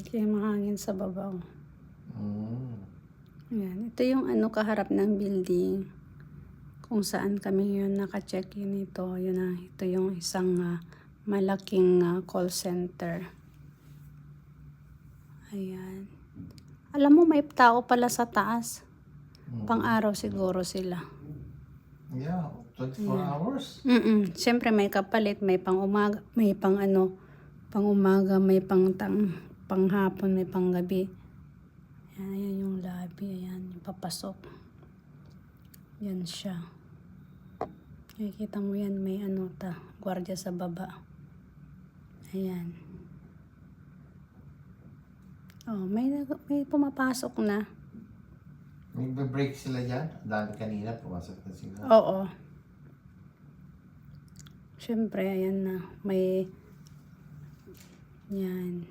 Kaya mahangin sa babaw. Mm. Ayan. Ito yung ano kaharap ng building. Kung saan kami yun naka-check-in ito. Yun na, ito yung isang malaking call center. Ayan. Alam mo may tao pala sa taas. Pang-araw siguro sila. Yeah, 24 Ayan. hours. Siyempre may kapalit, may pang-umaga, may pang-umaga, may panghapon, may panggabi. Ayan yung lobby, ayan yung papasok. Yan siya. Nakikita mo yan, may gwardiya sa baba. Ayan. Oh, may pumapasok na. Nagbe-break sila dyan. Dami kanina, pumasok na sila. Oo. Siyempre, ayan na. May yan.